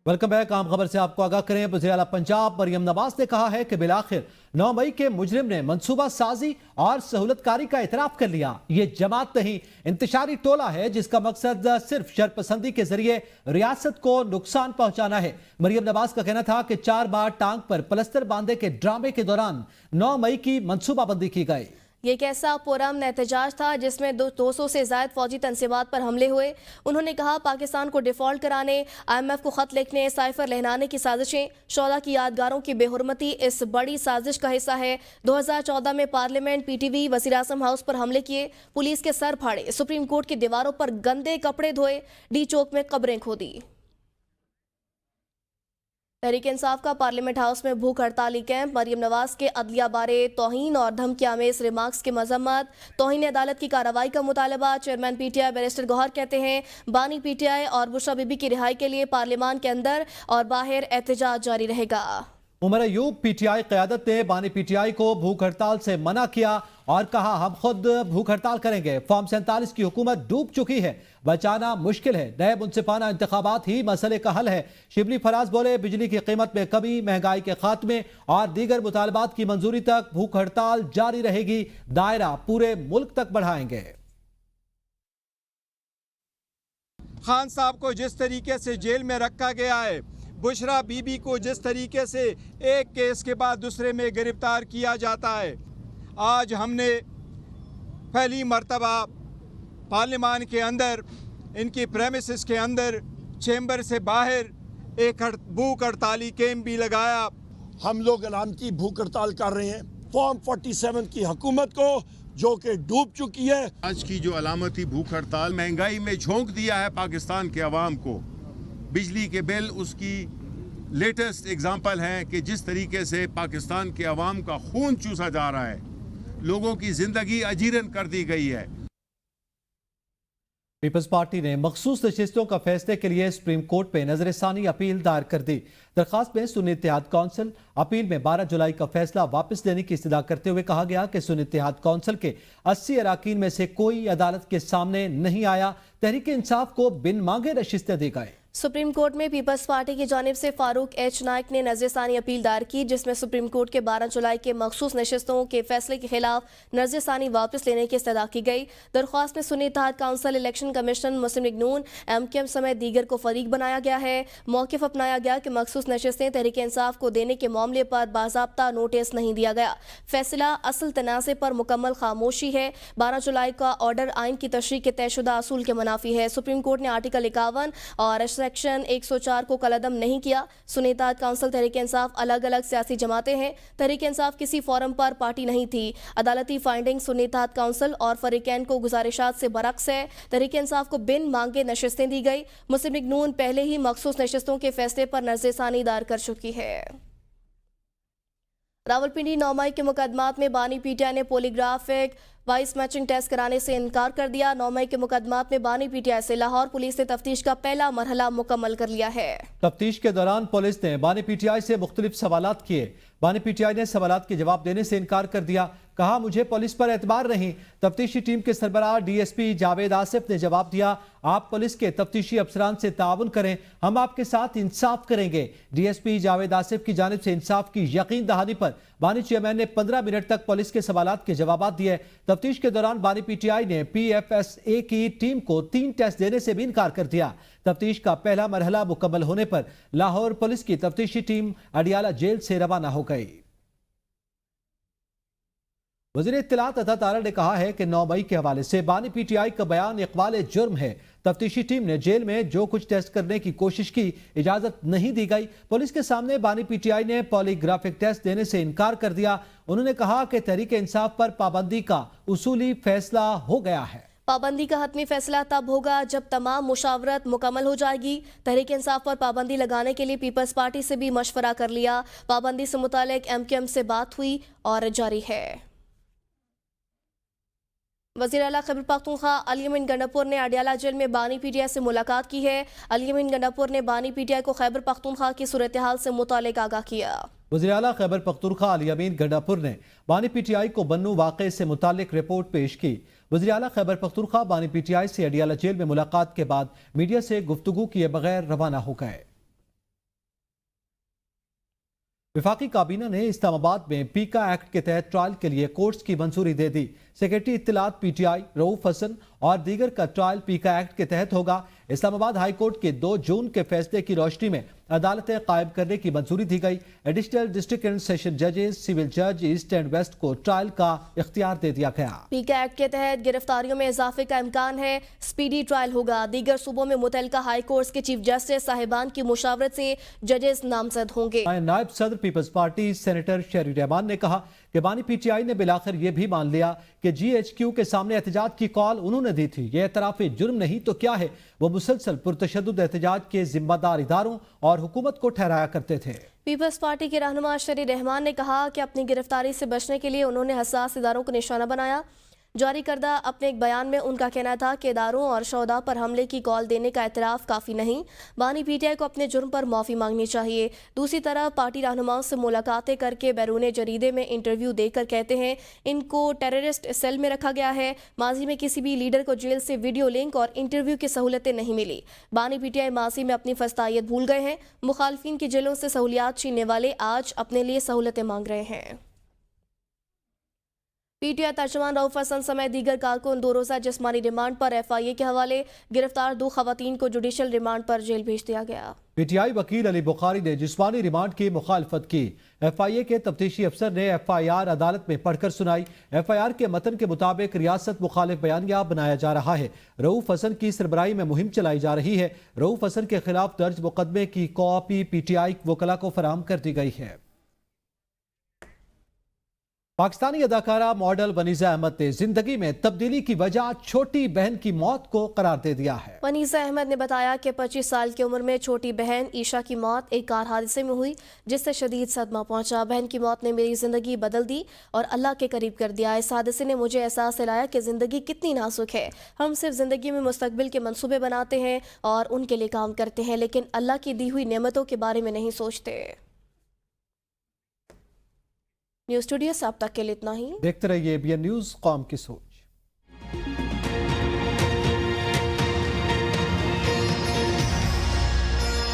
Welcome back. आम खबर से आपको आगाह करें। वज़ीर आला पंजाब मरियम नवाज ने कहा है कि बिलाखिर 9 मई के मुजरिम ने मंसूबा साजी और सहूलतकारी का इतराफ कर लिया। ये जमात नहीं, इंतशारी टोला है जिसका मकसद सिर्फ शरपसंदी के जरिए रियासत को नुकसान पहुंचाना है। मरियम नवाज का कहना था कि 4 बार टांग पर प्लस्तर बांधे के ड्रामे के दौरान 9 मई की मंसूबाबंदी की गई। ये एक ऐसा पुरअमन एहतजाज था जिसमें 200 से ज़ायद फौजी तनसीबात पर हमले हुए। उन्होंने कहा पाकिस्तान को डिफ़ॉल्ट कराने, IMF को ख़त लिखने, साइफर लहनाने की साजिशें, शोला की यादगारों की बेहुरमती इस बड़ी साजिश का हिस्सा है। 2014 में पार्लियामेंट, PTV, वज़ीर आज़म हाउस पर हमले किए, पुलिस के सर फाड़े, सुप्रीम कोर्ट की दीवारों पर गंदे कपड़े धोए, डी चौक में कब्रें खोदी। तहरीक इंसाफ का पार्लियामेंट हाउस में भूख हड़ताली कैंप। मरियम नवाज के अदलिया बारे तौहीन और धमकियामेज़ रिमार्क्स की मजम्मत, तौहीन अदालत की कार्रवाई का मुतालबा। चेयरमैन PTI बैरिस्टर गौहर कहते हैं बानी PTI और बुशरा बीबी की रिहाई के लिए पार्लियामान के अंदर और बाहर एहतजाज जारी रहेगा। उमर अयूब PTI क़यादत ने बानी PTI को भूख हड़ताल से मना किया और कहा हम खुद भूख हड़ताल करेंगे। फॉर्म 47 की हुकूमत डूब चुकी है, बचाना मुश्किल है। नए मुनसिफाना इंतखाबात ही मसले का हल है। शिबली फराज बोले बिजली की कीमत में कमी, महंगाई के खात्मे और दीगर मुतालबात की मंजूरी तक भूख हड़ताल जारी रहेगी। दायरा पूरे मुल्क तक बढ़ाएंगे। खान साहब को जिस तरीके से जेल में रखा गया है, बुशरा बीबी को जिस तरीके से एक केस के बाद दूसरे में गिरफ्तार किया जाता है, आज हमने पहली मर्तबा पार्लियामान के अंदर, इनकी प्रेमिसेस के अंदर, चेंबर से बाहर एक भूख हड़ताली कैंप भी लगाया। हम लोग अलामती भूख हड़ताल कर रहे हैं फॉर्म 47 की हुकूमत को जो कि डूब चुकी है। आज की जो अलामती भूख हड़ताल महंगाई में झोंक दिया है पाकिस्तान के अवाम को। बिजली के बिल उसकी लेटेस्ट एग्जाम्पल हैं कि जिस तरीके से पाकिस्तान के अवाम का खून चूसा जा रहा है, लोगों की जिंदगी अजीरन कर दी गई है। पीपल्स पार्टी ने मखसूस नशिस्तों का फैसले के लिए सुप्रीम कोर्ट में नजरसानी अपील दायर कर दी। दरखास्त में सुन्नी इत्तेहाद कौंसिल अपील में 12 जुलाई का फैसला वापस लेने की इस्तदा करते हुए कहा गया कि सुन्नी इत्तेहाद कौंसिल के 80 अराकीन में से कोई अदालत के सामने नहीं आया। तहरीक इंसाफ को बिन मांगे नशिस्तें दी गई। सुप्रीम कोर्ट में पीपल्स पार्टी की जानिब से फारूक H नाइक ने नज़रसानी अपील दायर की, जिसमें सुप्रीम कोर्ट के 12 जुलाई के मखसूस नशिस्तों के फैसले के खिलाफ नज़रसानी वापस लेने की इस्तदा की गई। दरख्वास्त में सुन्नी इत्तेहाद काउंसिल, इलेक्शन कमीशन, मुस्लिम लीग नून, MKM समेत दीगर को फरीक बनाया गया है। मौक़िफ़ अपनाया गया कि मखसूस नशिस्तें तहरीक इंसाफ को देने के मामले पर बाज़ाब्ता नोटिस नहीं दिया गया। फैसला असल तनाज़े पर मुकम्मल खामोशी है। 12 जुलाई का ऑर्डर आइन की तशरीह के तयशुदा असूल के मुनाफी है। सुप्रीम कोर्ट ने आर्टिकल 51 और सेक्शन 104 को कलअदम नहीं किया। सुन्नी इत्तेहाद काउंसिल, तहरीक इंसाफ अलग अलग सियासी जमातें हैं। तहरीक इंसाफ किसी फोरम पर पार्टी नहीं थी। अदालती फाइंडिंग सुन्नी इत्तेहाद काउंसिल और फरीकैन को गुजारिशात से बरक्स है। तहरीक इंसाफ को बिन मांगे नशिस्तें दी गई। मुस्लिम लीग नून पहले ही मखसूस नशिस्तों के फैसले पर नज़रसानी दायर कर चुकी है। रावलपिंडी 9 मई के मुकदमात में बानी PTI ने पॉलीग्राफिक वाइस मैचिंग टेस्ट कराने से इनकार कर दिया। 9 मई के मुकदमात में बानी PTI से लाहौर पुलिस ने तफ्तीश का पहला मरहला मुकम्मल कर लिया है। तफ्तीश के दौरान पुलिस ने बानी PTI से मुख्तलिफ सवालात किए। बानी PTI ने सवालात के जवाब देने से इनकार कर दिया। कहा मुझे पुलिस पर एतबार नहीं। तफ्तीशी टीम के सरबराह DSP जावेद आसिफ ने जवाब दिया, आप पुलिस के तफ्तीशी अफसरान से ताउन करें, हम आपके साथ इंसाफ करेंगे। DSP जावेद आसिफ की जानिब से इंसाफ की यकीन दहानी पर बानी चेयरमैन ने 15 मिनट तक पुलिस के सवालात के जवाब दिए। तफ्तीश के दौरान बानी PTI ने PFSA की टीम को 3 टेस्ट देने से भी इनकार कर दिया। तफ्तीश का पहला मरहला मुकम्मल होने पर लाहौर पुलिस की तफ्तीशी टीम अडियाला जेल से रवाना हो गई। वज़ीर इत्तलात अता तारा ने कहा है कि 9 मई के हवाले से बानी PTI का बयान इक़बाल जुर्म है। तफ्तीशी टीम ने जेल में जो कुछ टेस्ट करने की कोशिश की, इजाजत नहीं दी गई। पुलिस के सामने बानी PTI ने पॉलीग्राफिक टेस्ट देने से इनकार कर दिया। उन्होंने कहा कि तहरीक इंसाफ पर पाबंदी का उसूली फैसला हो गया है। पाबंदी का हतमी फैसला तब होगा जब तमाम मुशावरत मुकम्मल हो जाएगी। तहरीक इंसाफ पर पाबंदी लगाने के लिए पीपल्स पार्टी से भी मशवरा कर लिया। पाबंदी से मुतालिक MKM से बात हुई और जारी है। वज़ीर आला खैबर पख्तूनख्वा अली अमीन गंडापुर ने अडियाला जेल में बानी PTI से मुलाकात की है। अली अमीन गंडापुर ने बानी PTI को खैबर पख्तूनख्वा की सूरत हाल से मुतालिक आगाह किया। वज़ीर आला खैबर पख्तूनख्वा अली अमीन गंडापुर ने बानी PTI को बन्नू वाक़े से मुतालिक रिपोर्ट पेश की। वज़ीर आला खैबर पख्तूनख्वा बानी PTI से अडियाला जेल में मुलाकात के बाद मीडिया से गुफ्तगू किए बगैर रवाना हो गए। वफाकी काबीना ने इस्लामाबाद में पीका एक्ट के तहत ट्रायल के लिए कोर्ट्स की मंजूरी दे दी। सेक्रेटरी इत्तलात पीटीआई रऊफ हसन और दीगर का ट्रायल पीका एक्ट के तहत होगा। इस्लामाबाद हाई कोर्ट के 2 जून के फैसले की रोशनी में अदालतें कायम करने की मंजूरी दी गई। एडिशनल डिस्ट्रिक्ट एंड सेशन जजेस, सिविल जज ईस्ट एंड वेस्ट को ट्रायल का इख्तियार दे दिया गया। पीका एक्ट के तहत गिरफ्तारियों में इजाफे का इम्कान है। स्पीडी ट्रायल होगा। दीगर सूबों में मुतल्लिका हाई कोर्ट के चीफ जस्टिस साहिबान की मुशावरत से जजेस नामजद होंगे। नायब सदर पीपल्स पार्टी सेनेटर शहरी रहमान ने कहा कि बानी पीटीआई ने बिलाखिर ये भी मान लिया कि जीएचक्यू के सामने एहतजाज की कॉल उन्होंने दी थी। ये एतराफ़ जुर्म नहीं तो क्या है। वो मुसलसल पुरतशद्दुद एहतजाज के जिम्मेदार इदारों और हुकूमत को ठहराया करते थे। पीपल्स पार्टी के रहनुमा शहरी रहमान ने कहा कि अपनी गिरफ्तारी से बचने के लिए उन्होंने हसास इदारों को निशाना बनाया। जारी करदा अपने एक बयान में उनका कहना था कि इदारों और शोधा पर हमले की कॉल देने का एतराफ़ काफ़ी नहीं। बानी पीटीआई को अपने जुर्म पर माफ़ी मांगनी चाहिए। दूसरी तरफ पार्टी रहनुमाओं से मुलाकातें करके बैरून जरीदे में इंटरव्यू देकर कहते हैं इनको टेररिस्ट सेल में रखा गया है। माजी में किसी भी लीडर को जेल से वीडियो लिंक और इंटरव्यू की सहूलतें नहीं मिली। बानी पीटीआई माजी में अपनी फस्तायत भूल गए हैं। मुखालफिन की जेलों से सहूलियात छीनने वाले आज अपने लिए सहूलतें मांग रहे हैं। पीटीआई तर्जुमान रऊफ हसन समेत दीगर कारकुन 2 रोज़ा जिस्मानी रिमांड पर एफआईए के हवाले। गिरफ्तार 2 खवातीन को जुडिशल रिमांड पर जेल भेज दिया गया। पीटीआई वकील अली बुखारी ने जिस्मानी रिमांड की मुखालफत की। एफआईए के तफ्तीशी अफसर ने एफआईआर अदालत में पढ़कर सुनाई। एफआईआर के मतन के मुताबिक रियासत मुखालिफ बयानिया बनाया जा रहा है। रऊफ हसन की सरबराही में मुहिम चलाई जा रही है। रऊफ हसन के खिलाफ दर्ज मुकदमे की कॉपी पीटीआई वकला को फराहम कर दी गई है। पाकिस्तानी अदाकारा मॉडल वनीजा अहमद ने जिंदगी में तब्दीली की वजह छोटी बहन की मौत को करार दे दिया है। वनीजा अहमद ने बताया कि 25 साल की उम्र में छोटी बहन ईशा की मौत एक कार हादसे में हुई जिससे शदीद सदमा पहुंचा। बहन की मौत ने मेरी जिंदगी बदल दी और अल्लाह के करीब कर दिया। इस हादसे ने मुझे एहसास दिलाया कि जिंदगी कितनी नाजुक है। हम सिर्फ जिंदगी में मुस्तकबिल के मंसूबे बनाते हैं और उनके लिए काम करते हैं, लेकिन अल्लाह की दी हुई नेमतों के बारे में नहीं सोचते। न्यूज़ स्टूडियो से अब तक के लिए इतना ही। देखते रहिए ABN न्यूज़, कौम की सोच।